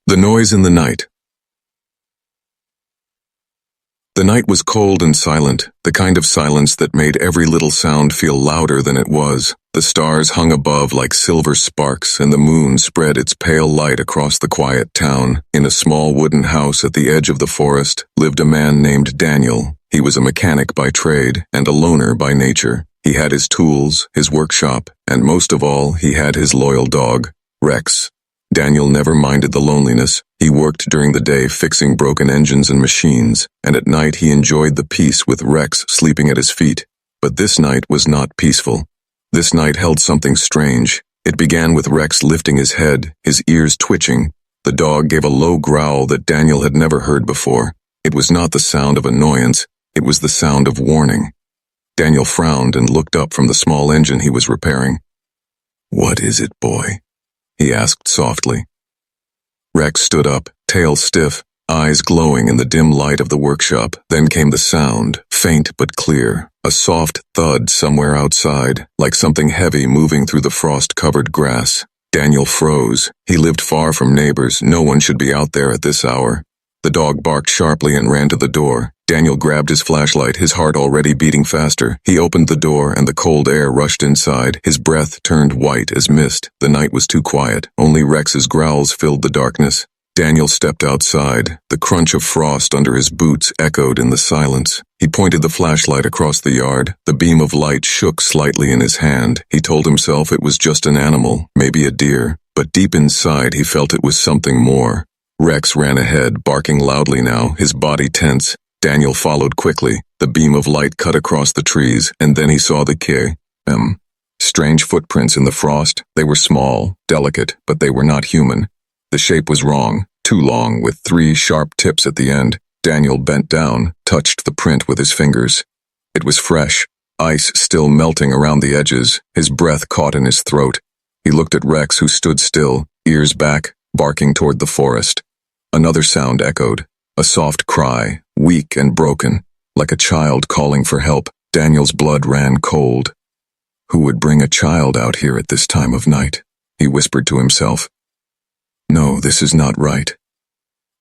The noise in the night. The night was cold and silent, the kind of silence that made every little sound feel louder than it was. The stars hung above like silver sparks, and the moon spread its pale light across the quiet town. In a small wooden house at the edge of the forest lived a man named Daniel. He was a mechanic by trade and a loner by nature. He had his tools, his workshop, and most of all, he had his loyal dog, Rex. Daniel never minded the loneliness. He worked during the day fixing broken engines and machines, and at night he enjoyed the peace with Rex sleeping at his feet. But this night was not peaceful. This night held something strange. It began with Rex lifting his head, his ears twitching. The dog gave a low growl that Daniel had never heard before. It was not the sound of annoyance, it was the sound of warning. Daniel frowned and looked up from the small engine he was repairing. "What is it, boy?" he asked softly. Rex stood up, tail stiff, eyes glowing in the dim light of the workshop. Then came the sound, faint but clear, a soft thud somewhere outside, like something heavy moving through the frost-covered grass. Daniel froze. He lived far from neighbors. No one should be out there at this hour. The dog barked sharply and ran to the door. Daniel grabbed his flashlight, his heart already beating faster. He opened the door and the cold air rushed inside. His breath turned white as mist. The night was too quiet. Only Rex's growls filled the darkness. Daniel stepped outside. The crunch of frost under his boots echoed in the silence. He pointed the flashlight across the yard. The beam of light shook slightly in his hand. He told himself it was just an animal, maybe a deer. But deep inside he felt it was something more. Rex ran ahead, barking loudly now, his body tense. Daniel followed quickly. The beam of light cut across the trees, and then he saw the strange footprints in the frost. They were small, delicate, but they were not human. The shape was wrong, too long, with 3 sharp tips at the end. Daniel bent down, touched the print with his fingers. It was fresh, ice still melting around the edges. His breath caught in his throat. He looked at Rex, who stood still, ears back, barking toward the forest. Another sound echoed. A soft cry, weak and broken, like a child calling for help. Daniel's blood ran cold. Who would bring a child out here at this time of night? He whispered to himself. No, this is not right.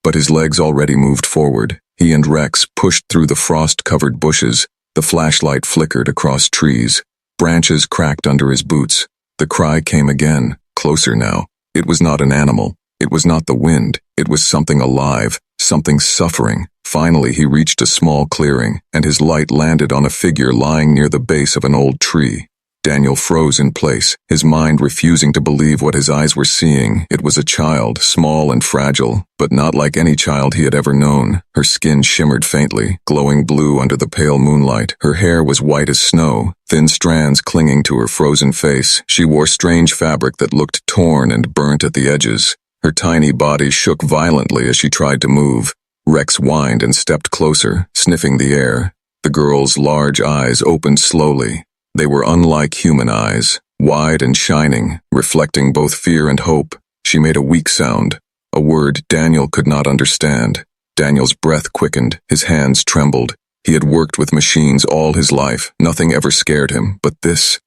But his legs already moved forward. He and Rex pushed through the frost-covered bushes. The flashlight flickered across trees. Branches cracked under his boots. The cry came again, closer now. It was not an animal. It was not the wind. It was something alive, something suffering. Finally, he reached a small clearing, and his light landed on a figure lying near the base of an old tree. Daniel froze in place, his mind refusing to believe what his eyes were seeing. It was a child, small and fragile, but not like any child he had ever known. Her skin shimmered faintly, glowing blue under the pale moonlight. Her hair was white as snow, thin strands clinging to her frozen face. She wore strange fabric that looked torn and burnt at the edges. Her tiny body shook violently as she tried to move. Rex whined and stepped closer, sniffing the air. The girl's large eyes opened slowly. They were unlike human eyes, wide and shining, reflecting both fear and hope. She made a weak sound, a word Daniel could not understand. Daniel's breath quickened, his hands trembled. He had worked with machines all his life. Nothing ever scared him, but this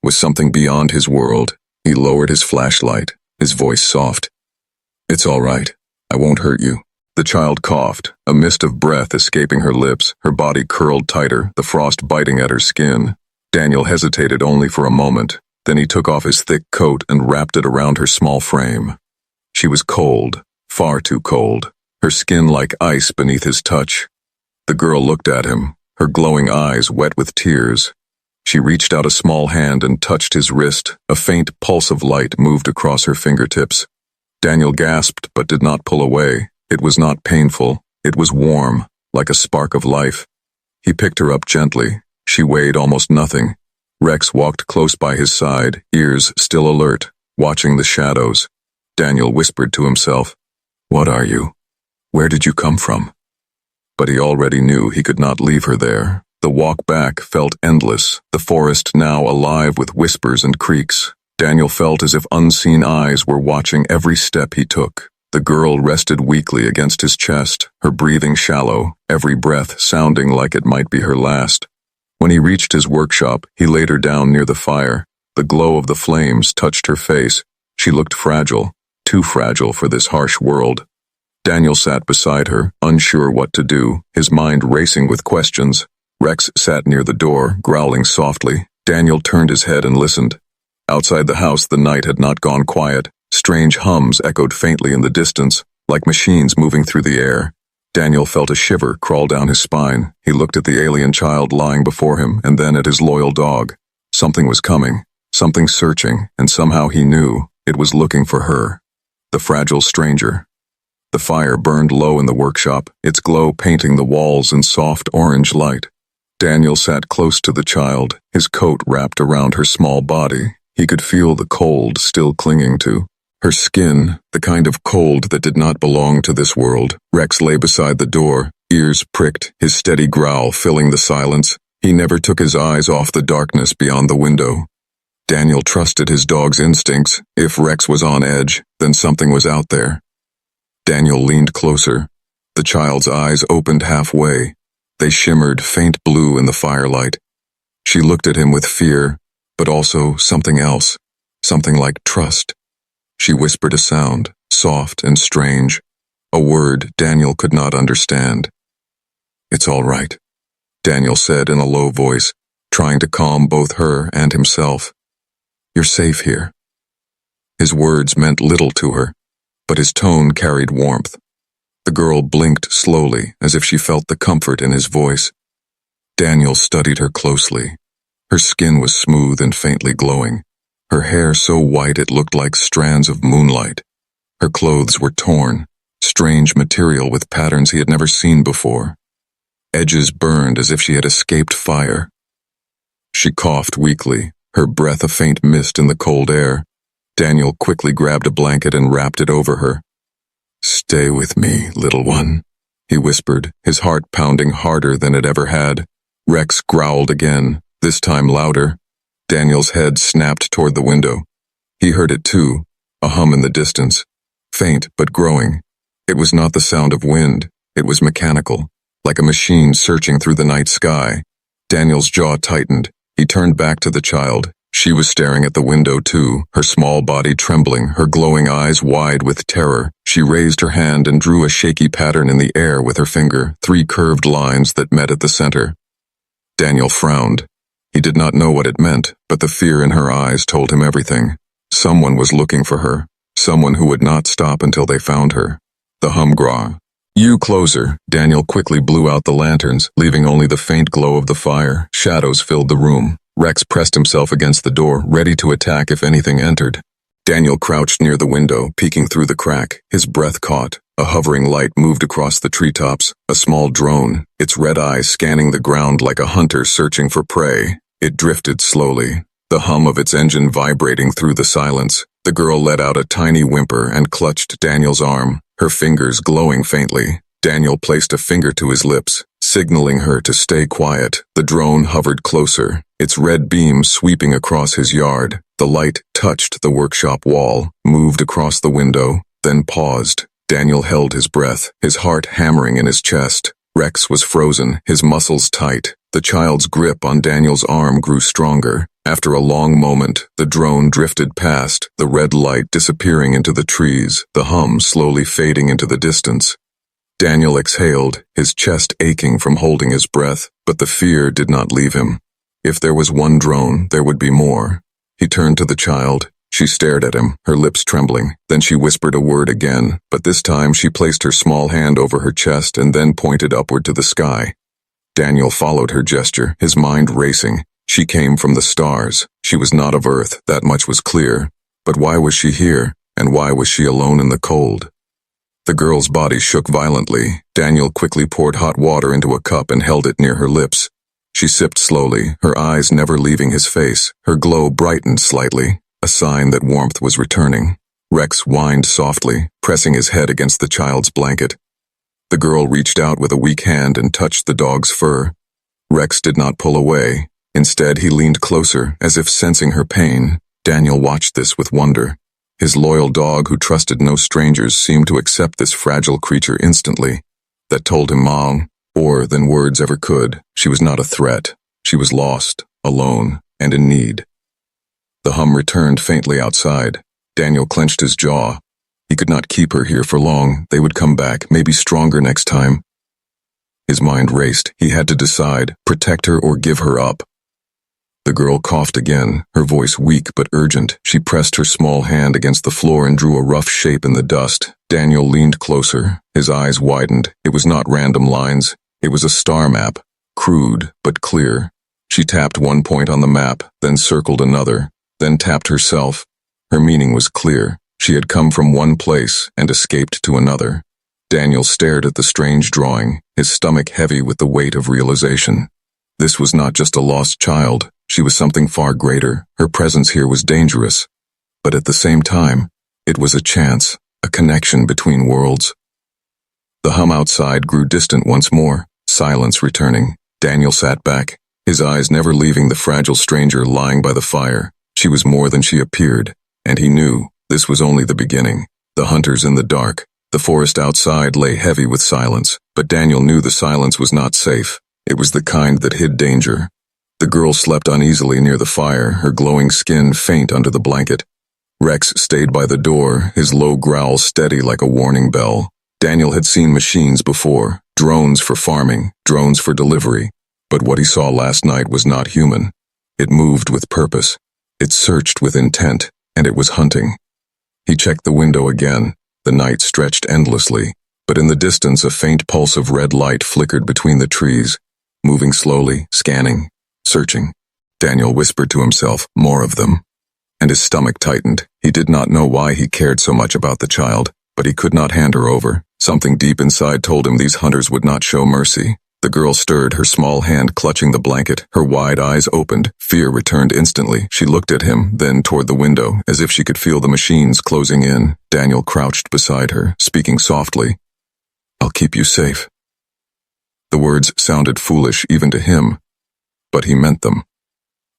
was something beyond his world. He lowered his flashlight, his voice soft. It's all right. I won't hurt you. The child coughed, a mist of breath escaping her lips, her body curled tighter, the frost biting at her skin. Daniel hesitated only for a moment. Then he took off his thick coat and wrapped it around her small frame. She was cold, far too cold, her skin like ice beneath his touch. The girl looked at him, her glowing eyes wet with tears. She reached out a small hand and touched his wrist. A faint pulse of light moved across her fingertips. Daniel gasped but did not pull away. It was not painful. It was warm, like a spark of life. He picked her up gently. She weighed almost nothing. Rex walked close by his side, ears still alert, watching the shadows. Daniel whispered to himself, "What are you? Where did you come from?" But he already knew he could not leave her there. The walk back felt endless, the forest now alive with whispers and creaks. Daniel felt as if unseen eyes were watching every step he took. The girl rested weakly against his chest, her breathing shallow, every breath sounding like it might be her last. When he reached his workshop, he laid her down near the fire. The glow of the flames touched her face. She looked fragile, too fragile for this harsh world. Daniel sat beside her, unsure what to do, his mind racing with questions. Rex sat near the door, growling softly. Daniel turned his head and listened. Outside the house, the night had not gone quiet. Strange hums echoed faintly in the distance, like machines moving through the air. Daniel felt a shiver crawl down his spine. He looked at the alien child lying before him, and then at his loyal dog. Something was coming, something searching, and somehow he knew it was looking for her. The fragile stranger. The fire burned low in the workshop, its glow painting the walls in soft orange light. Daniel sat close to the child, his coat wrapped around her small body. He could feel the cold still clinging to her skin, the kind of cold that did not belong to this world. Rex lay beside the door, ears pricked, his steady growl filling the silence. He never took his eyes off the darkness beyond the window. Daniel trusted his dog's instincts. If Rex was on edge, then something was out there. Daniel leaned closer. The child's eyes opened halfway. They shimmered faint blue in the firelight. She looked at him with fear, but also something else, something like trust. She whispered a sound, soft and strange, a word Daniel could not understand. "It's all right," Daniel said in a low voice, trying to calm both her and himself. "You're safe here." His words meant little to her, but his tone carried warmth. The girl blinked slowly, as if she felt the comfort in his voice. Daniel studied her closely. Her skin was smooth and faintly glowing, her hair so white it looked like strands of moonlight. Her clothes were torn, strange material with patterns he had never seen before. Edges burned as if she had escaped fire. She coughed weakly, her breath a faint mist in the cold air. Daniel quickly grabbed a blanket and wrapped it over her. "Stay with me, little one," he whispered, his heart pounding harder than it ever had. Rex growled again, this time louder. Daniel's head snapped toward the window. He heard it too, a hum in the distance, faint but growing. It was not the sound of wind, it was mechanical, like a machine searching through the night sky. Daniel's jaw tightened. He turned back to the child. She was staring at the window too, her small body trembling, her glowing eyes wide with terror. She raised her hand and drew a shaky pattern in the air with her finger, 3 curved lines that met at the center. Daniel frowned. He did not know what it meant, but the fear in her eyes told him everything. Someone was looking for her, someone who would not stop until they found her. The hum grew. "You closer." Daniel quickly blew out the lanterns, leaving only the faint glow of the fire. Shadows filled the room. Rex pressed himself against the door, ready to attack if anything entered. Daniel crouched near the window, peeking through the crack, his breath caught. A hovering light moved across the treetops, a small drone, its red eyes scanning the ground like a hunter searching for prey. It drifted slowly, the hum of its engine vibrating through the silence. The girl let out a tiny whimper and clutched Daniel's arm, her fingers glowing faintly. Daniel placed a finger to his lips, signaling her to stay quiet. The drone hovered closer, its red beam sweeping across his yard. The light touched the workshop wall, moved across the window, then paused. Daniel held his breath, his heart hammering in his chest. Rex was frozen, his muscles tight. The child's grip on Daniel's arm grew stronger. After a long moment, the drone drifted past, the red light disappearing into the trees, the hum slowly fading into the distance. Daniel exhaled, his chest aching from holding his breath, but the fear did not leave him. If there was one drone, there would be more. He turned to the child. She stared at him, her lips trembling. Then she whispered a word again, but this time she placed her small hand over her chest and then pointed upward to the sky. Daniel followed her gesture, his mind racing. She came from the stars. She was not of Earth, that much was clear. But why was she here, and why was she alone in the cold? The girl's body shook violently. Daniel quickly poured hot water into a cup and held it near her lips. She sipped slowly, her eyes never leaving his face. Her glow brightened slightly, a sign that warmth was returning. Rex whined softly, pressing his head against the child's blanket. The girl reached out with a weak hand and touched the dog's fur. Rex did not pull away. Instead, he leaned closer, as if sensing her pain. Daniel watched this with wonder. His loyal dog, who trusted no strangers, seemed to accept this fragile creature instantly. That told him more than words ever could. She was not a threat. She was lost, alone, and in need. The hum returned faintly outside. Daniel clenched his jaw. He could not keep her here for long. They would come back, maybe stronger next time. His mind raced. He had to decide, protect her or give her up. The girl coughed again, her voice weak but urgent. She pressed her small hand against the floor and drew a rough shape in the dust. Daniel leaned closer. His eyes widened. It was not random lines. It was a star map, crude but clear. She tapped one point on the map, then circled another, then tapped herself. Her meaning was clear. She had come from one place and escaped to another. Daniel stared at the strange drawing, his stomach heavy with the weight of realization. This was not just a lost child. She was something far greater. Her presence here was dangerous. But at the same time, it was a chance, a connection between worlds. The hum outside grew distant once more, silence returning. Daniel sat back, his eyes never leaving the fragile stranger lying by the fire. She was more than she appeared, and he knew this was only the beginning. The hunters in the dark. The forest outside lay heavy with silence, but Daniel knew the silence was not safe. It was the kind that hid danger. The girl slept uneasily near the fire, her glowing skin faint under the blanket. Rex stayed by the door, his low growl steady like a warning bell. Daniel had seen machines before, drones for farming, drones for delivery. But what he saw last night was not human. It moved with purpose. It searched with intent, and it was hunting. He checked the window again. The night stretched endlessly, but in the distance a faint pulse of red light flickered between the trees, moving slowly, scanning, searching. Daniel whispered to himself, more of them. And his stomach tightened. He did not know why he cared so much about the child, but he could not hand her over. Something deep inside told him these hunters would not show mercy. The girl stirred, her small hand clutching the blanket. Her wide eyes opened. Fear returned instantly. She looked at him, then toward the window, as if she could feel the machines closing in. Daniel crouched beside her, speaking softly. "I'll keep you safe." The words sounded foolish even to him, but he meant them.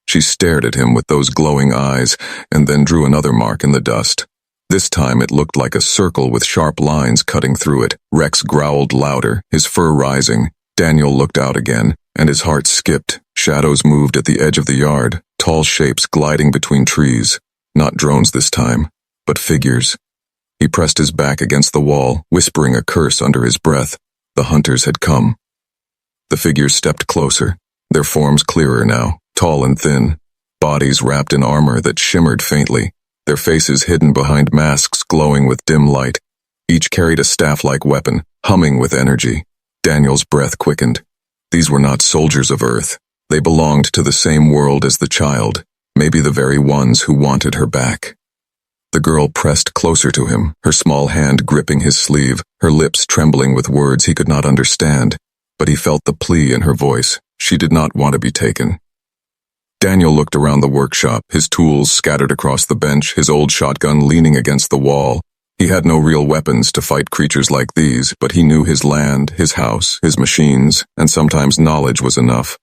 She stared at him with those glowing eyes, and then drew another mark in the dust. This time it looked like a circle with sharp lines cutting through it. Rex growled louder, his fur rising. Daniel looked out again, and his heart skipped. Shadows moved at the edge of the yard, tall shapes gliding between trees. Not drones this time, but figures. He pressed his back against the wall, whispering a curse under his breath. The hunters had come. The figures stepped closer, their forms clearer now, tall and thin, bodies wrapped in armor that shimmered faintly, their faces hidden behind masks glowing with dim light. Each carried a staff-like weapon, humming with energy. Daniel's breath quickened. These were not soldiers of Earth. They belonged to the same world as the child, maybe the very ones who wanted her back. The girl pressed closer to him, her small hand gripping his sleeve, her lips trembling with words he could not understand. But he felt the plea in her voice. She did not want to be taken. Daniel looked around the workshop, his tools scattered across the bench, his old shotgun leaning against the wall. He had no real weapons to fight creatures like these, but he knew his land, his house, his machines, and sometimes knowledge was enough.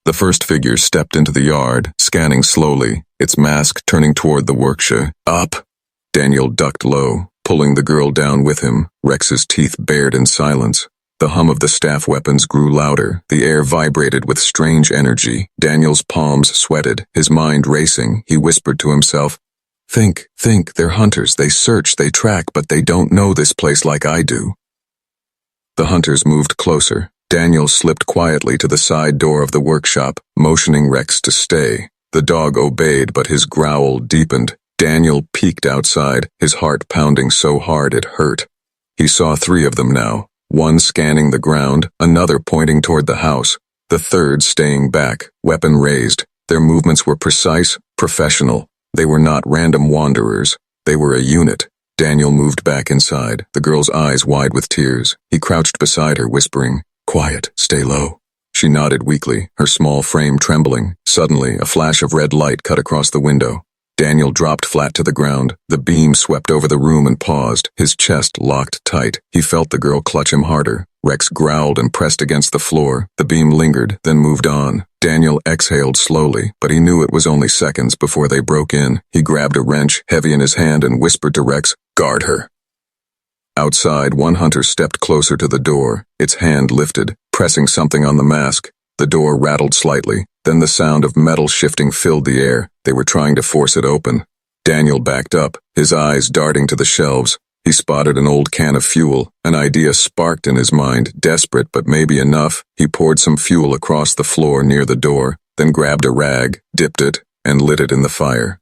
The first figure stepped into the yard, scanning slowly, its mask turning toward the workshop. Up! Daniel ducked low, pulling the girl down with him, Rex's teeth bared in silence. The hum of the staff weapons grew louder, the air vibrated with strange energy. Daniel's palms sweated, his mind racing. He whispered to himself, Think, they're hunters, they search, they track, but they don't know this place like I do." The hunters moved closer. Daniel slipped quietly to the side door of the workshop, motioning Rex to stay. The dog obeyed, but his growl deepened. Daniel peeked outside, his heart pounding so hard it hurt. He saw 3 of them now, one scanning the ground, another pointing toward the house, the third staying back, weapon raised. Their movements were precise, professional. They were not random wanderers. They were a unit. Daniel moved back inside, the girl's eyes wide with tears. He crouched beside her, whispering, "Quiet, stay low." She nodded weakly, her small frame trembling. Suddenly, a flash of red light cut across the window. Daniel dropped flat to the ground. The beam swept over the room and paused, his chest locked tight. He felt the girl clutch him harder. Rex growled and pressed against the floor. The beam lingered, then moved on. Daniel exhaled slowly, but he knew it was only seconds before they broke in. He grabbed a wrench, heavy in his hand, and whispered to Rex, "Guard her." Outside, one hunter stepped closer to the door, its hand lifted, pressing something on the mask. The door rattled slightly, then the sound of metal shifting filled the air. They were trying to force it open. Daniel backed up, his eyes darting to the shelves. He spotted an old can of fuel. An idea sparked in his mind, desperate but maybe enough. He poured some fuel across the floor near the door, then grabbed a rag, dipped it, and lit it in the fire.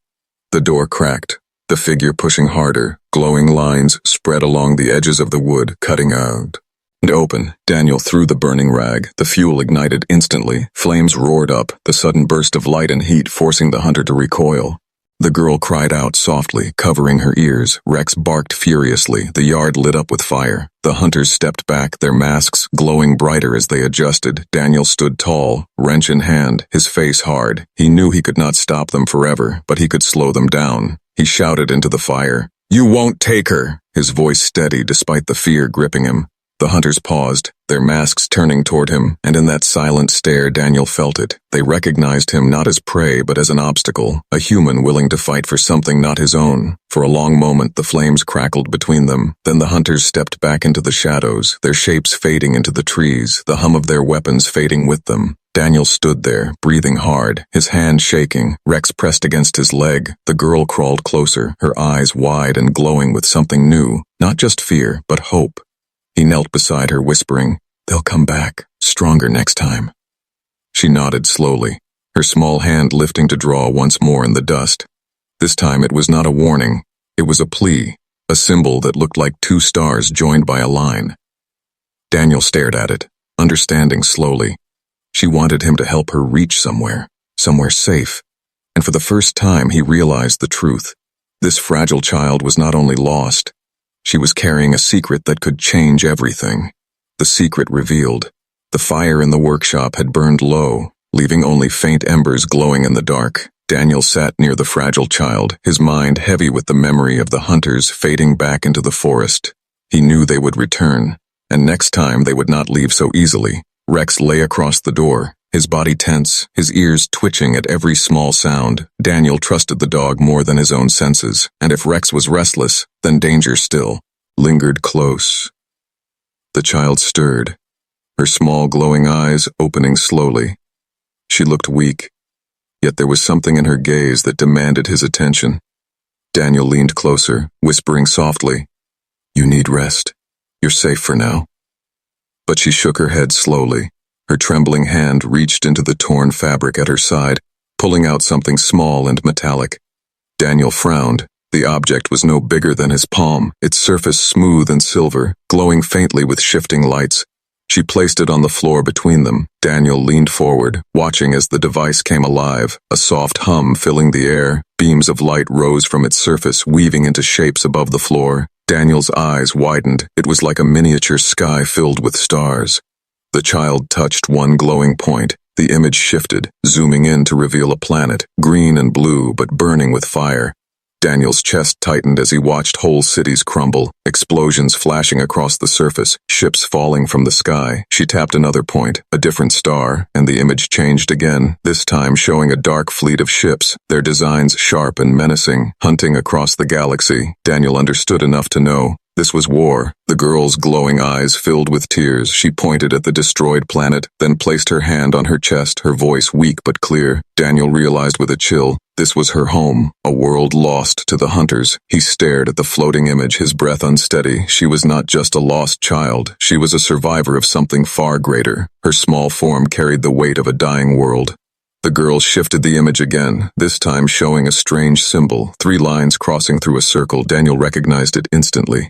The door cracked, the figure pushing harder. Glowing lines spread along the edges of the wood, cutting out. And open, Daniel threw the burning rag. The fuel ignited instantly. Flames roared up, the sudden burst of light and heat forcing the hunter to recoil. The girl cried out softly, covering her ears. Rex barked furiously. The yard lit up with fire. The hunters stepped back, their masks glowing brighter as they adjusted. Daniel stood tall, wrench in hand, his face hard. He knew he could not stop them forever, but he could slow them down. He shouted into the fire, "You won't take her!" His voice steady despite the fear gripping him. The hunters paused, their masks turning toward him, and in that silent stare Daniel felt it. They recognized him not as prey but as an obstacle, a human willing to fight for something not his own. For a long moment the flames crackled between them, then the hunters stepped back into the shadows, their shapes fading into the trees, the hum of their weapons fading with them. Daniel stood there, breathing hard, his hand shaking. Rex pressed against his leg. The girl crawled closer, her eyes wide and glowing with something new, not just fear, but hope. He knelt beside her, whispering, "They'll come back, stronger next time." She nodded slowly, her small hand lifting to draw once more in the dust. This time it was not a warning, it was a plea, a symbol that looked like two stars joined by a line. Daniel stared at it, understanding slowly. She wanted him to help her reach somewhere safe. And for the first time he realized the truth. This fragile child was not only lost, she was carrying a secret that could change everything. The secret revealed. The fire in the workshop had burned low, leaving only faint embers glowing in the dark. Daniel sat near the fragile child, his mind heavy with the memory of the hunters fading back into the forest. He knew they would return, and next time they would not leave so easily. Rex lay across the door, his body tense, his ears twitching at every small sound. Daniel trusted the dog more than his own senses, and if Rex was restless, then danger still lingered close. The child stirred, her small glowing eyes opening slowly. She looked weak, yet there was something in her gaze that demanded his attention. Daniel leaned closer, whispering softly, "You need rest. You're safe for now." But she shook her head slowly. Her trembling hand reached into the torn fabric at her side, pulling out something small and metallic. Daniel frowned. The object was no bigger than his palm, its surface smooth and silver, glowing faintly with shifting lights. She placed it on the floor between them. Daniel leaned forward, watching as the device came alive, a soft hum filling the air. Beams of light rose from its surface, weaving into shapes above the floor. Daniel's eyes widened. It was like a miniature sky filled with stars. The child touched one glowing point. The image shifted, zooming in to reveal a planet, green and blue but burning with fire. Daniel's chest tightened as he watched whole cities crumble, explosions flashing across the surface, ships falling from the sky. She tapped another point, a different star, and the image changed again, this time showing a dark fleet of ships, their designs sharp and menacing, hunting across the galaxy. Daniel understood enough to know this was war. The girl's glowing eyes filled with tears. She pointed at the destroyed planet, then placed her hand on her chest, her voice weak but clear. Daniel realized with a chill, this was her home, a world lost to the hunters. He stared at the floating image, his breath unsteady. She was not just a lost child, she was a survivor of something far greater. Her small form carried the weight of a dying world. The girl shifted the image again, this time showing a strange symbol, 3 lines crossing through a circle. Daniel recognized it instantly.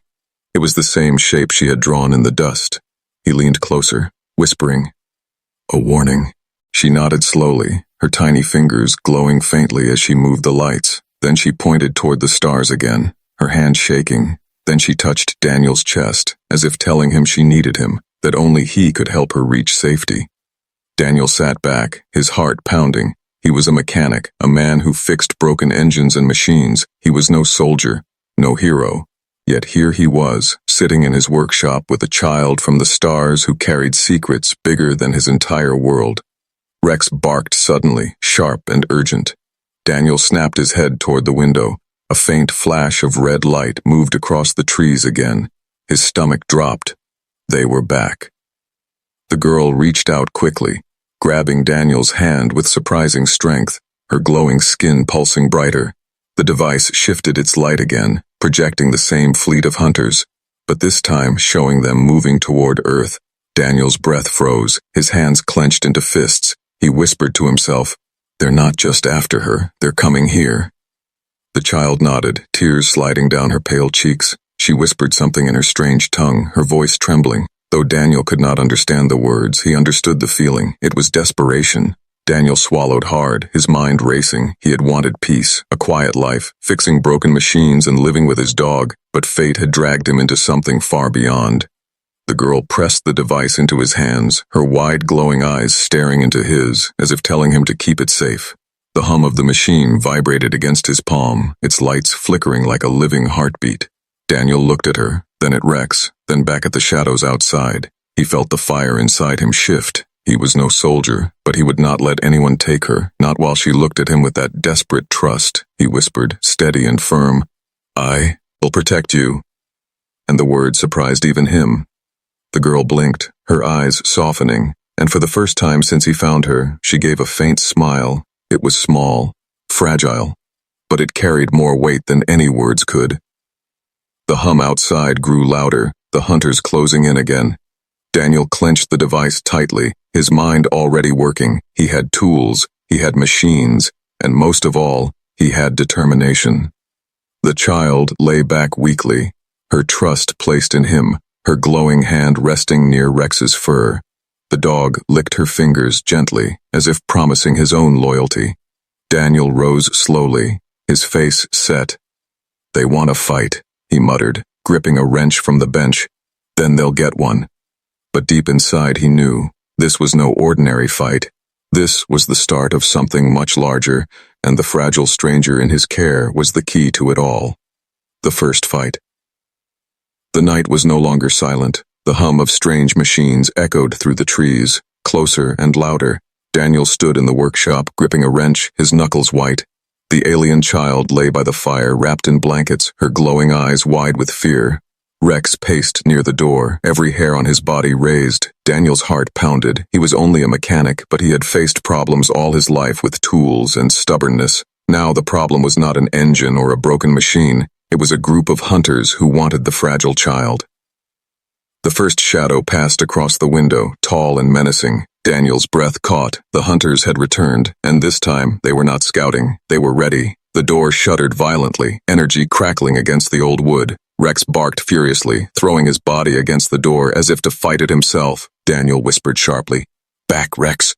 It was the same shape she had drawn in the dust. He leaned closer, whispering, "A warning." She nodded slowly, her tiny fingers glowing faintly as she moved the lights. Then she pointed toward the stars again, her hand shaking. Then she touched Daniel's chest, as if telling him she needed him, that only he could help her reach safety. Daniel sat back, his heart pounding. He was a mechanic, a man who fixed broken engines and machines. He was no soldier, no hero. Yet here he was, sitting in his workshop with a child from the stars who carried secrets bigger than his entire world. Rex barked suddenly, sharp and urgent. Daniel snapped his head toward the window. A faint flash of red light moved across the trees again. His stomach dropped. They were back. The girl reached out quickly, grabbing Daniel's hand with surprising strength, her glowing skin pulsing brighter. The device shifted its light again, projecting the same fleet of hunters, but this time showing them moving toward Earth. Daniel's breath froze, his hands clenched into fists. He whispered to himself, "They're not just after her, they're coming here." The child nodded, tears sliding down her pale cheeks. She whispered something in her strange tongue, her voice trembling. Though Daniel could not understand the words, he understood the feeling. It was desperation. Daniel swallowed hard, his mind racing. He had wanted peace, a quiet life, fixing broken machines and living with his dog, but fate had dragged him into something far beyond. The girl pressed the device into his hands, her wide glowing eyes staring into his, as if telling him to keep it safe. The hum of the machine vibrated against his palm, its lights flickering like a living heartbeat. Daniel looked at her, then at Rex, then back at the shadows outside. He felt the fire inside him shift. He was no soldier, but he would not let anyone take her, not while she looked at him with that desperate trust. He whispered, steady and firm, "I will protect you." And the word surprised even him. The girl blinked, her eyes softening, and for the first time since he found her, she gave a faint smile. It was small, fragile, but it carried more weight than any words could. The hum outside grew louder, the hunters closing in again. Daniel clenched the device tightly, his mind already working. He had tools, he had machines, and most of all, he had determination. The child lay back weakly, her trust placed in him, her glowing hand resting near Rex's fur. The dog licked her fingers gently, as if promising his own loyalty. Daniel rose slowly, his face set. "They want a fight," he muttered, gripping a wrench from the bench. "Then they'll get one." But deep inside he knew, this was no ordinary fight. This was the start of something much larger, and the fragile stranger in his care was the key to it all. The first fight. The night was no longer silent. The hum of strange machines echoed through the trees, closer and louder. Daniel stood in the workshop, gripping a wrench, his knuckles white. The alien child lay by the fire, wrapped in blankets, her glowing eyes wide with fear. Rex paced near the door, every hair on his body raised. Daniel's heart pounded. He was only a mechanic, but he had faced problems all his life with tools and stubbornness. Now the problem was not an engine or a broken machine. It was a group of hunters who wanted the fragile child. The first shadow passed across the window, tall and menacing. Daniel's breath caught. The hunters had returned, and this time they were not scouting. They were ready. The door shuddered violently, energy crackling against the old wood. Rex barked furiously, throwing his body against the door as if to fight it himself. Daniel whispered sharply, "Back, Rex."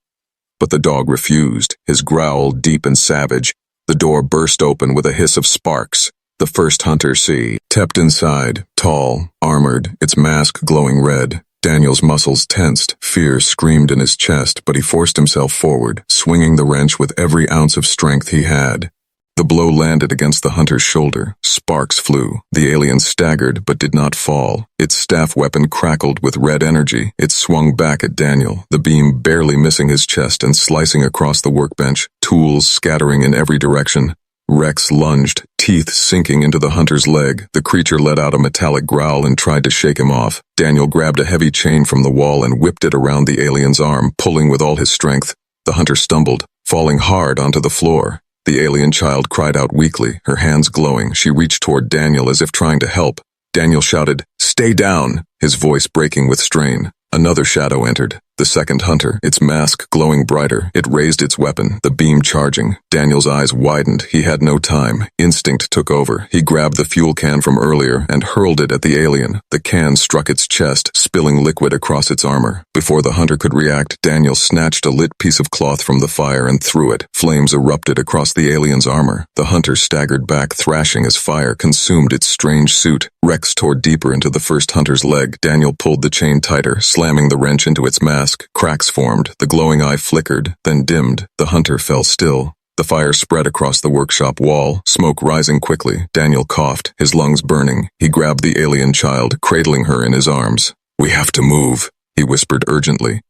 But the dog refused, his growl deep and savage. The door burst open with a hiss of sparks. The first hunter stepped inside, tall, armored, its mask glowing red. Daniel's muscles tensed, fear screamed in his chest, but he forced himself forward, swinging the wrench with every ounce of strength he had. The blow landed against the hunter's shoulder. Sparks flew. The alien staggered but did not fall. Its staff weapon crackled with red energy. It swung back at Daniel, the beam barely missing his chest and slicing across the workbench, tools scattering in every direction. Rex lunged, teeth sinking into the hunter's leg. The creature let out a metallic growl and tried to shake him off. Daniel grabbed a heavy chain from the wall and whipped it around the alien's arm, pulling with all his strength. The hunter stumbled, falling hard onto the floor. The alien child cried out weakly, her hands glowing. She reached toward Daniel as if trying to help. Daniel shouted, "Stay down!" his voice breaking with strain. Another shadow entered. The second hunter, its mask glowing brighter. It raised its weapon, the beam charging. Daniel's eyes widened. He had no time. Instinct took over. He grabbed the fuel can from earlier and hurled it at the alien. The can struck its chest, spilling liquid across its armor. Before the hunter could react, Daniel snatched a lit piece of cloth from the fire and threw it. Flames erupted across the alien's armor. The hunter staggered back, thrashing as fire consumed its strange suit. Rex tore deeper into the first hunter's leg. Daniel pulled the chain tighter, slamming the wrench into its mask. Cracks formed. The glowing eye flickered, then dimmed. The hunter fell still. The fire spread across the workshop wall, smoke rising quickly. Daniel coughed, his lungs burning. He grabbed the alien child, cradling her in his arms. "We have to move," he whispered urgently.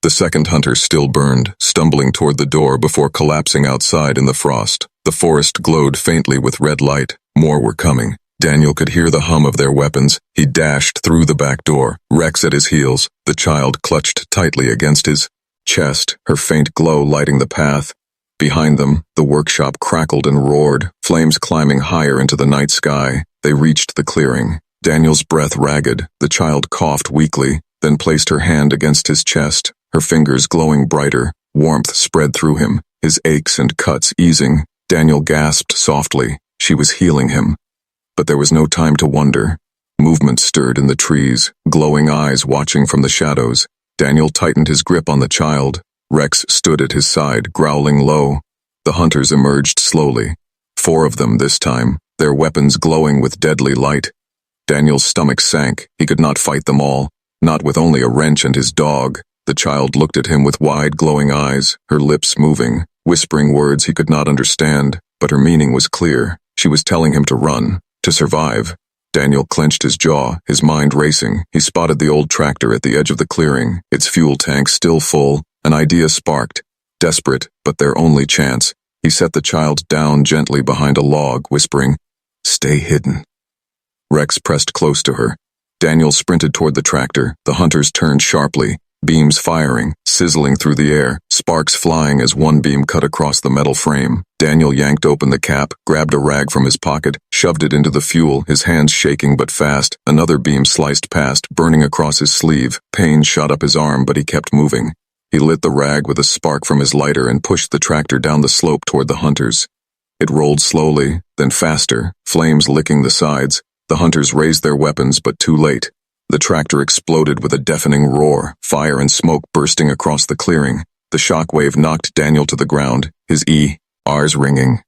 The second hunter still burned, stumbling toward the door before collapsing outside in the frost. The forest glowed faintly with red light. More were coming. Daniel could hear the hum of their weapons. He dashed through the back door, Rex at his heels. The child clutched tightly against his chest, her faint glow lighting the path. Behind them, the workshop crackled and roared, flames climbing higher into the night sky. They reached the clearing. Daniel's breath ragged, the child coughed weakly, then placed her hand against his chest, her fingers glowing brighter. Warmth spread through him, his aches and cuts easing. Daniel gasped softly. She was healing him. But there was no time to wonder. Movement stirred in the trees, glowing eyes watching from the shadows. Daniel tightened his grip on the child. Rex stood at his side, growling low. The hunters emerged slowly. 4 of them this time, their weapons glowing with deadly light. Daniel's stomach sank. He could not fight them all, not with only a wrench and his dog. The child looked at him with wide, glowing eyes, her lips moving, whispering words he could not understand, but her meaning was clear. She was telling him to run, to survive. Daniel clenched his jaw, his mind racing. He spotted the old tractor at the edge of the clearing, its fuel tank still full. An idea sparked. Desperate, but their only chance. He set the child down gently behind a log, whispering, "Stay hidden." Rex pressed close to her. Daniel sprinted toward the tractor. The hunters turned sharply, beams firing, sizzling through the air, sparks flying as one beam cut across the metal frame. Daniel yanked open the cap, grabbed a rag from his pocket, shoved it into the fuel, his hands shaking but fast. Another beam sliced past, burning across his sleeve. Pain shot up his arm, but he kept moving. He lit the rag with a spark from his lighter and pushed the tractor down the slope toward the hunters. It rolled slowly, then faster, flames licking the sides. The hunters raised their weapons, but too late. The tractor exploded with a deafening roar, fire and smoke bursting across the clearing. The shockwave knocked Daniel to the ground, his ERs ringing.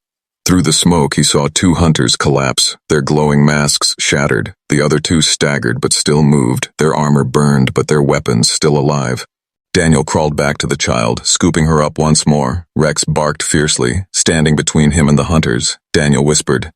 Through the smoke he saw 2 hunters collapse, their glowing masks shattered. The other 2 staggered but still moved, their armor burned but their weapons still alive. Daniel crawled back to the child, scooping her up once more. Rex barked fiercely, standing between him and the hunters. Daniel whispered,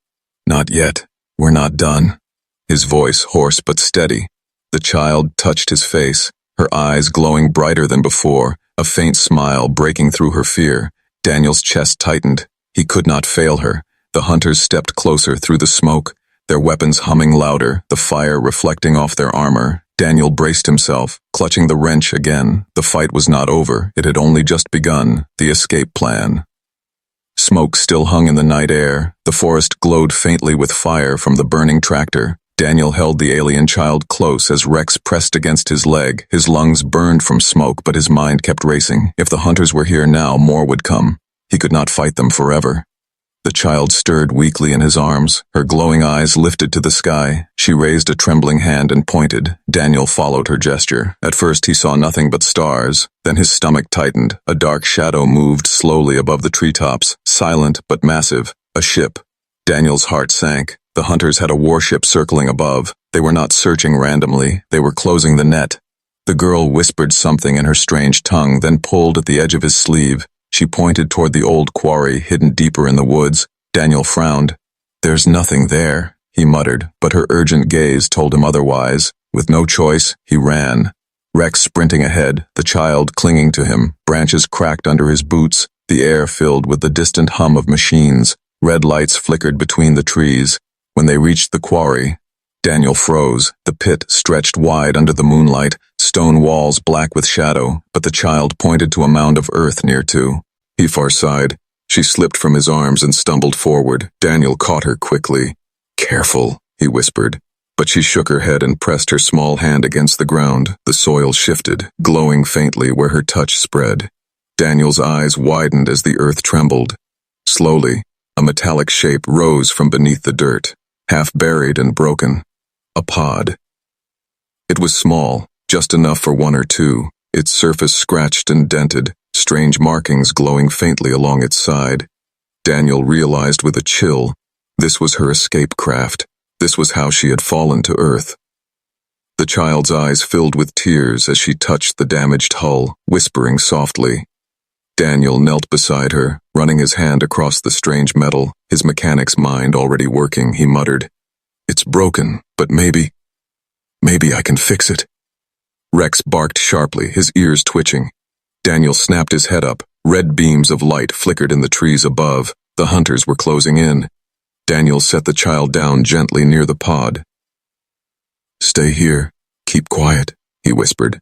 "Not yet. We're not done." His voice hoarse but steady. The child touched his face, her eyes glowing brighter than before, a faint smile breaking through her fear. Daniel's chest tightened. He could not fail her. The hunters stepped closer through the smoke, their weapons humming louder, the fire reflecting off their armor. Daniel braced himself, clutching the wrench again. The fight was not over. It had only just begun. The escape plan. Smoke still hung in the night air. The forest glowed faintly with fire from the burning tractor. Daniel held the alien child close as Rex pressed against his leg. His lungs burned from smoke, but his mind kept racing. If the hunters were here now, more would come. He could not fight them forever. The child stirred weakly in his arms, her glowing eyes lifted to the sky. She raised a trembling hand and pointed. Daniel followed her gesture. At first he saw nothing but stars, then his stomach tightened. A dark shadow moved slowly above the treetops, silent but massive. A ship. Daniel's heart sank. The hunters had a warship circling above. They were not searching randomly, they were closing the net. The girl whispered something in her strange tongue, then pulled at the edge of his sleeve. She pointed toward the old quarry hidden deeper in the woods. Daniel frowned. "There's nothing there," he muttered, but her urgent gaze told him otherwise. With no choice, he ran. Rex sprinting ahead, the child clinging to him, branches cracked under his boots, the air filled with the distant hum of machines. Red lights flickered between the trees. When they reached the quarry, Daniel froze. The pit stretched wide under the moonlight, stone walls black with shadow, but the child pointed to a mound of earth near to. He sighed. She slipped from his arms and stumbled forward. Daniel caught her quickly. "Careful," he whispered. But she shook her head and pressed her small hand against the ground. The soil shifted, glowing faintly where her touch spread. Daniel's eyes widened as the earth trembled. Slowly, a metallic shape rose from beneath the dirt, half buried and broken. A pod. It was small, just enough for 1 or 2, its surface scratched and dented, strange markings glowing faintly along its side. Daniel realized with a chill, this was her escape craft. This was how she had fallen to Earth. The child's eyes filled with tears as she touched the damaged hull, whispering softly. Daniel knelt beside her, running his hand across the strange metal, his mechanic's mind already working. He muttered, "It's broken, but maybe I can fix it." Rex barked sharply, his ears twitching. Daniel snapped his head up. Red beams of light flickered in the trees above. The hunters were closing in. Daniel set the child down gently near the pod. "Stay here. Keep quiet," he whispered.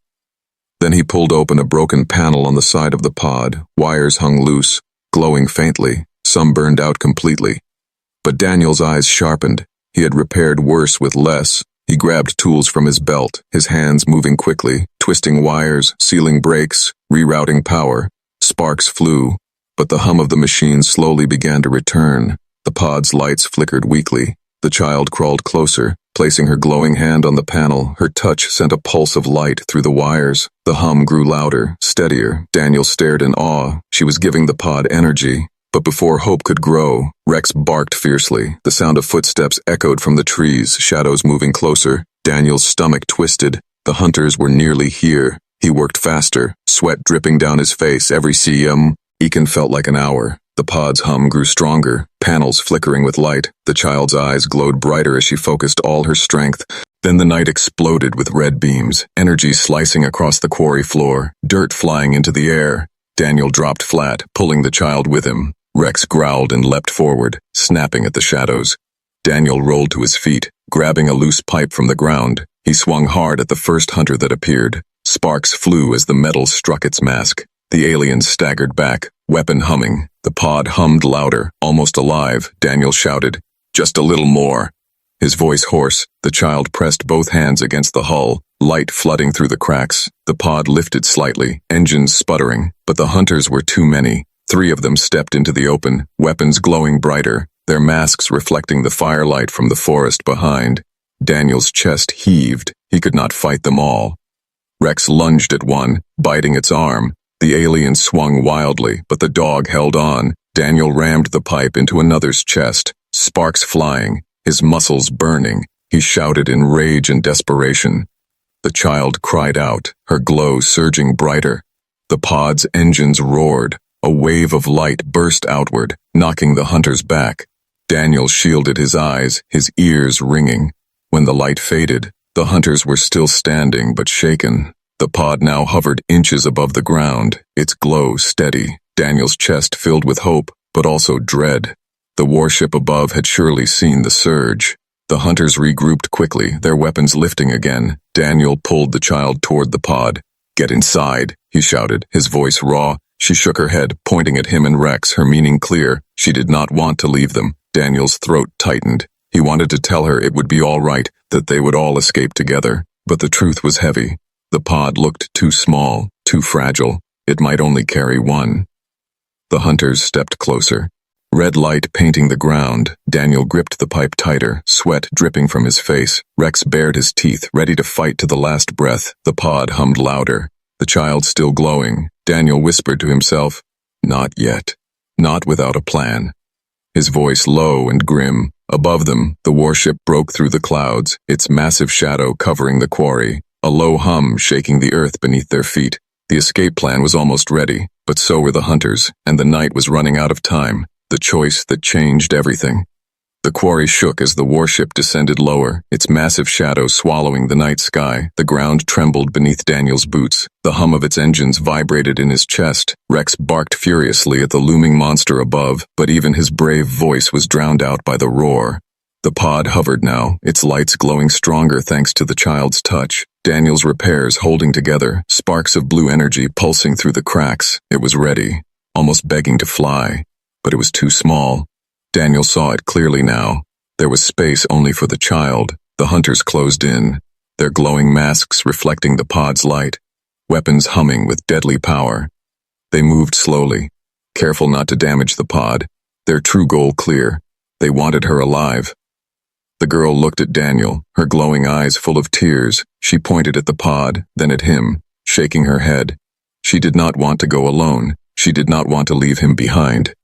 Then he pulled open a broken panel on the side of the pod. Wires hung loose, glowing faintly. Some burned out completely. But Daniel's eyes sharpened. He had repaired worse with less. He grabbed tools from his belt, his hands moving quickly, twisting wires, sealing brakes, rerouting power. Sparks flew, but the hum of the machine slowly began to return. The pod's lights flickered weakly. The child crawled closer, placing her glowing hand on the panel. Her touch sent a pulse of light through the wires. The hum grew louder, steadier. Daniel stared in awe. She was giving the pod energy. But before hope could grow, Rex barked fiercely. The sound of footsteps echoed from the trees, shadows moving closer. Daniel's stomach twisted. The hunters were nearly here. He worked faster, sweat dripping down his face. Every cm. Ekin felt like an hour. The pod's hum grew stronger, panels flickering with light. The child's eyes glowed brighter as she focused all her strength. Then the night exploded with red beams, energy slicing across the quarry floor, dirt flying into the air. Daniel dropped flat, pulling the child with him. Rex growled and leapt forward, snapping at the shadows. Daniel rolled to his feet, grabbing a loose pipe from the ground. He swung hard at the first hunter that appeared. Sparks flew as the metal struck its mask. The alien staggered back, weapon humming. The pod hummed louder, almost alive. Daniel shouted, "Just a little more." His voice hoarse, the child pressed both hands against the hull, light flooding through the cracks. The pod lifted slightly, engines sputtering, but the hunters were too many. 3 of them stepped into the open, weapons glowing brighter, their masks reflecting the firelight from the forest behind. Daniel's chest heaved. He could not fight them all. Rex lunged at one, biting its arm. The alien swung wildly, but the dog held on. Daniel rammed the pipe into another's chest, sparks flying, his muscles burning. He shouted in rage and desperation. The child cried out, her glow surging brighter. The pod's engines roared. A wave of light burst outward, knocking the hunters back. Daniel shielded his eyes, his ears ringing. When the light faded, the hunters were still standing but shaken. The pod now hovered inches above the ground, its glow steady. Daniel's chest filled with hope, but also dread. The warship above had surely seen the surge. The hunters regrouped quickly, their weapons lifting again. Daniel pulled the child toward the pod. "Get inside," he shouted, his voice raw. She shook her head, pointing at him and Rex, her meaning clear. She did not want to leave them. Daniel's throat tightened. He wanted to tell her it would be all right, that they would all escape together. But the truth was heavy. The pod looked too small, too fragile. It might only carry one. The hunters stepped closer. Red light painting the ground. Daniel gripped the pipe tighter, sweat dripping from his face. Rex bared his teeth, ready to fight to the last breath. The pod hummed louder. The child still glowing. Daniel whispered to himself, "Not yet. Not without a plan." His voice low and grim. Above them, the warship broke through the clouds, its massive shadow covering the quarry. A low hum shaking the earth beneath their feet. The escape plan was almost ready, but so were the hunters, and the night was running out of time. The choice that changed everything. The quarry shook as the warship descended lower, its massive shadow swallowing the night sky. The ground trembled beneath Daniel's boots. The hum of its engines vibrated in his chest. Rex barked furiously at the looming monster above, but even his brave voice was drowned out by the roar. The pod hovered now, its lights glowing stronger thanks to the child's touch. Daniel's repairs holding together, sparks of blue energy pulsing through the cracks. It was ready, almost begging to fly. But it was too small. Daniel saw it clearly now. There was space only for the child. The hunters closed in, their glowing masks reflecting the pod's light, weapons humming with deadly power. They moved slowly, careful not to damage the pod, their true goal clear. They wanted her alive. The girl looked at Daniel, her glowing eyes full of tears. She pointed at the pod, then at him, shaking her head. She did not want to go alone. She did not want to leave him behind.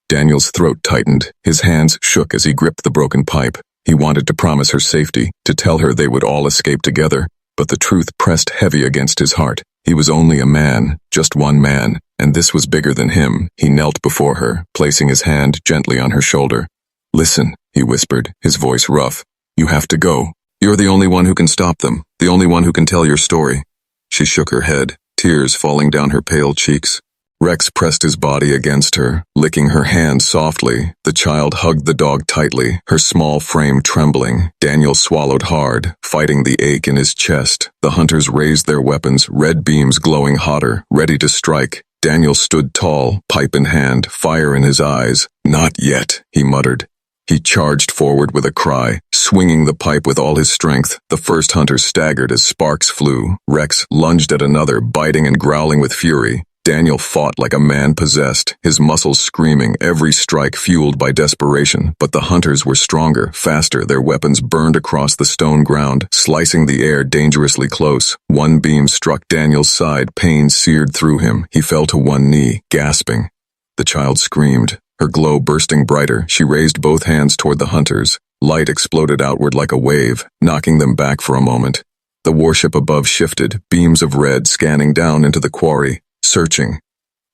Daniel's throat tightened. His hands shook as he gripped the broken pipe. He wanted to promise her safety, to tell her they would all escape together, but the truth pressed heavy against his heart. He was only a man, just one man, and this was bigger than him. He knelt before her, placing his hand gently on her shoulder. "Listen," he whispered, his voice rough. "You have to go. You're the only one who can stop them, the only one who can tell your story." She shook her head, tears falling down her pale cheeks. Rex pressed his body against her, licking her hand softly. The child hugged the dog tightly, her small frame trembling. Daniel swallowed hard, fighting the ache in his chest. The hunters raised their weapons, red beams glowing hotter, ready to strike. Daniel stood tall, pipe in hand, fire in his eyes. "Not yet," he muttered. He charged forward with a cry, swinging the pipe with all his strength. The first hunter staggered as sparks flew. Rex lunged at another, biting and growling with fury. Daniel fought like a man possessed, his muscles screaming, every strike fueled by desperation. But the hunters were stronger, faster. Their weapons burned across the stone ground, slicing the air dangerously close. One beam struck Daniel's side, pain seared through him. He fell to one knee, gasping. The child screamed, her glow bursting brighter. She raised both hands toward the hunters. Light exploded outward like a wave, knocking them back for a moment. The warship above shifted, beams of red scanning down into the quarry, searching.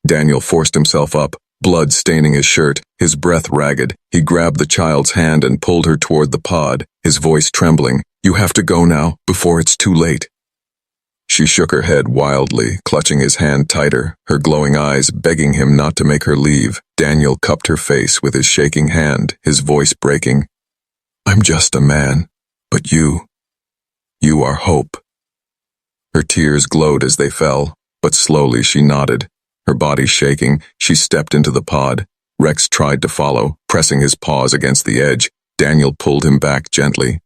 Daniel forced himself up, blood staining his shirt, his breath ragged. He grabbed the child's hand and pulled her toward the pod, his voice trembling. "You have to go now, before it's too late." She shook her head wildly, clutching his hand tighter, her glowing eyes begging him not to make her leave. Daniel cupped her face with his shaking hand, his voice breaking. "I'm just a man, but you are hope." Her tears glowed as they fell, but slowly she nodded. Her body shaking, she stepped into the pod. Rex tried to follow, pressing his paws against the edge. Daniel pulled him back gently.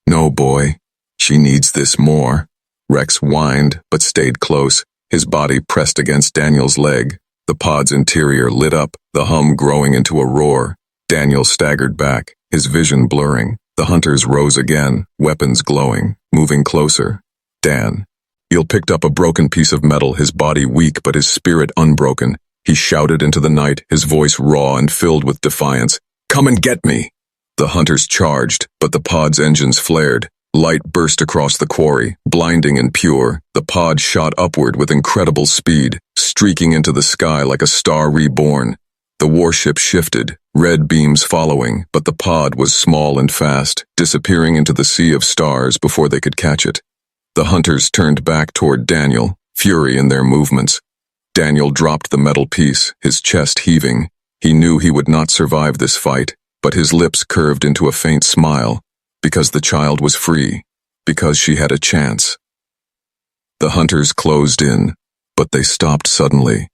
"No, boy, she needs this more." Rex whined, but stayed close, his body pressed against Daniel's leg. The pod's interior lit up, the hum growing into a roar. Daniel staggered back, his vision blurring. The hunters rose again, weapons glowing, moving closer. Dan. Eel picked up a broken piece of metal, his body weak but his spirit unbroken. He shouted into the night, his voice raw and filled with defiance. "Come and get me!" The hunters charged, but the pod's engines flared. Light burst across the quarry, blinding and pure. The pod shot upward with incredible speed, streaking into the sky like a star reborn. The warship shifted, red beams following, but the pod was small and fast, disappearing into the sea of stars before they could catch it. The hunters turned back toward Daniel, fury in their movements. Daniel dropped the metal piece, his chest heaving. He knew he would not survive this fight, but his lips curved into a faint smile, because the child was free, because she had a chance. The hunters closed in, but they stopped suddenly,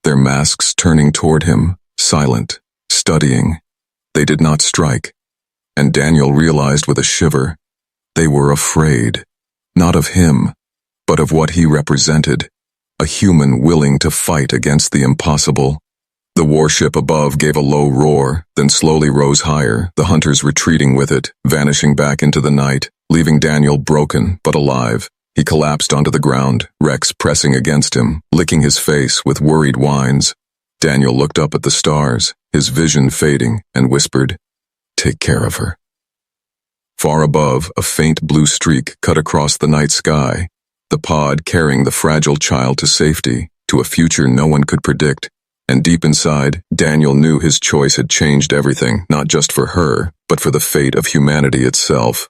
their masks turning toward him, silent, studying. They did not strike, and Daniel realized with a shiver, they were afraid. Not of him, but of what he represented, a human willing to fight against the impossible. The warship above gave a low roar, then slowly rose higher, the hunters retreating with it, vanishing back into the night, leaving Daniel broken but alive. He collapsed onto the ground, Rex pressing against him, licking his face with worried whines. Daniel looked up at the stars, his vision fading, and whispered, "Take care of her." Far above, a faint blue streak cut across the night sky, the pod carrying the fragile child to safety, to a future no one could predict. And deep inside, Daniel knew his choice had changed everything, not just for her, but for the fate of humanity itself.